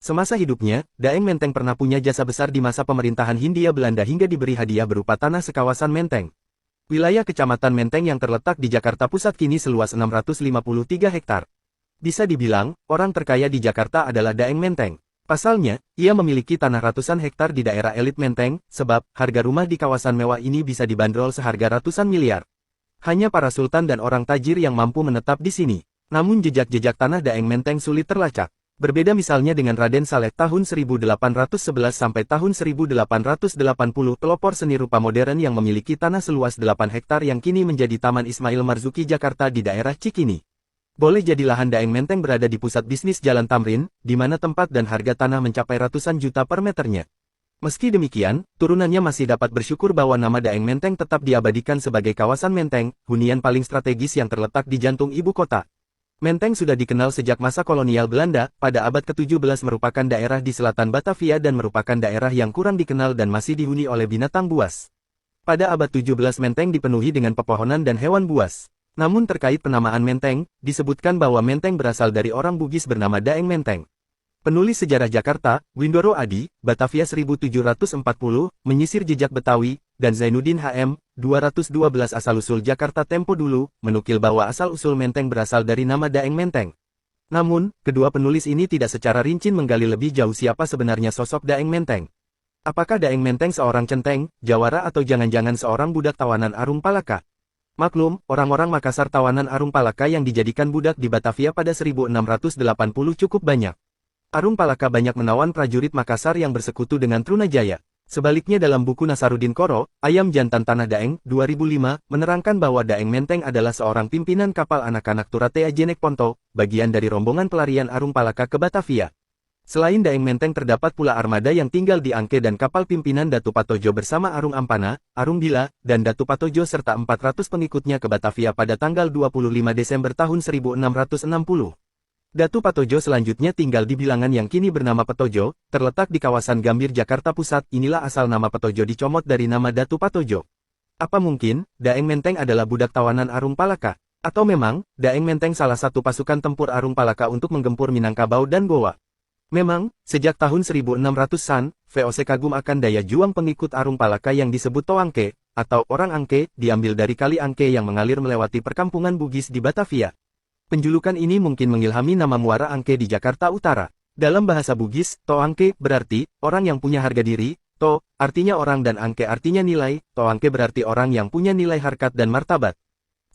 Semasa hidupnya, Daeng Menteng pernah punya jasa besar di masa pemerintahan Hindia Belanda hingga diberi hadiah berupa tanah sekawasan Menteng. Wilayah Kecamatan Menteng yang terletak di Jakarta Pusat kini seluas 653 hektar. Bisa dibilang, orang terkaya di Jakarta adalah Daeng Menteng. Pasalnya, ia memiliki tanah ratusan hektar di daerah elit Menteng, sebab harga rumah di kawasan mewah ini bisa dibanderol seharga ratusan miliar. Hanya para sultan dan orang tajir yang mampu menetap di sini. Namun jejak-jejak tanah Daeng Menteng sulit terlacak. Berbeda misalnya dengan Raden Saleh tahun 1811 sampai tahun 1880, pelopor seni rupa modern yang memiliki tanah seluas 8 hektar yang kini menjadi Taman Ismail Marzuki Jakarta di daerah Cikini. Boleh jadi lahan Daeng Menteng berada di pusat bisnis Jalan Tamrin, di mana tempat dan harga tanah mencapai ratusan juta per meternya. Meski demikian, turunannya masih dapat bersyukur bahwa nama Daeng Menteng tetap diabadikan sebagai kawasan Menteng, hunian paling strategis yang terletak di jantung ibu kota. Menteng sudah dikenal sejak masa kolonial Belanda, pada abad ke-17 merupakan daerah di selatan Batavia dan merupakan daerah yang kurang dikenal dan masih dihuni oleh binatang buas. Pada abad 17 Menteng dipenuhi dengan pepohonan dan hewan buas. Namun terkait penamaan Menteng, disebutkan bahwa Menteng berasal dari orang Bugis bernama Daeng Menteng. Penulis sejarah Jakarta, Windoro Adi, Batavia 1740, menyisir jejak Betawi, dan Zainuddin HM, 212 asal-usul Jakarta tempo dulu, menukil bahwa asal-usul Menteng berasal dari nama Daeng Menteng. Namun, kedua penulis ini tidak secara rinci menggali lebih jauh siapa sebenarnya sosok Daeng Menteng. Apakah Daeng Menteng seorang centeng, jawara atau jangan-jangan seorang budak tawanan Arung Palaka? Maklum, orang-orang Makassar tawanan Arung Palaka yang dijadikan budak di Batavia pada 1680 cukup banyak. Arung Palaka banyak menawan prajurit Makassar yang bersekutu dengan Trunajaya. Sebaliknya dalam buku Nasaruddin Koro, Ayam Jantan Tanah Daeng, 2005, menerangkan bahwa Daeng Menteng adalah seorang pimpinan kapal anak-anak Turatea Jenek Ponto, bagian dari rombongan pelarian Arung Palaka ke Batavia. Selain Daeng Menteng terdapat pula armada yang tinggal di Angke dan kapal pimpinan Datu Patojo bersama Arung Ampana, Arung Bila, dan Datu Patojo serta 400 pengikutnya ke Batavia pada tanggal 25 Desember tahun 1660. Datu Patojo selanjutnya tinggal di bilangan yang kini bernama Petojo, terletak di kawasan Gambir Jakarta Pusat. Inilah asal nama Petojo dicomot dari nama Datu Patojo. Apa mungkin, Daeng Menteng adalah budak tawanan Arung Palaka? Atau memang, Daeng Menteng salah satu pasukan tempur Arung Palaka untuk menggempur Minangkabau dan Goa? Memang, sejak tahun 1600-an, VOC kagum akan daya juang pengikut Arung Palaka yang disebut Toangke, atau orang Angke, diambil dari kali Angke yang mengalir melewati perkampungan Bugis di Batavia. Penjulukan ini mungkin mengilhami nama Muara Angke di Jakarta Utara. Dalam bahasa Bugis, Toangke berarti orang yang punya harga diri, To artinya orang dan Angke artinya nilai, Toangke berarti orang yang punya nilai harkat dan martabat.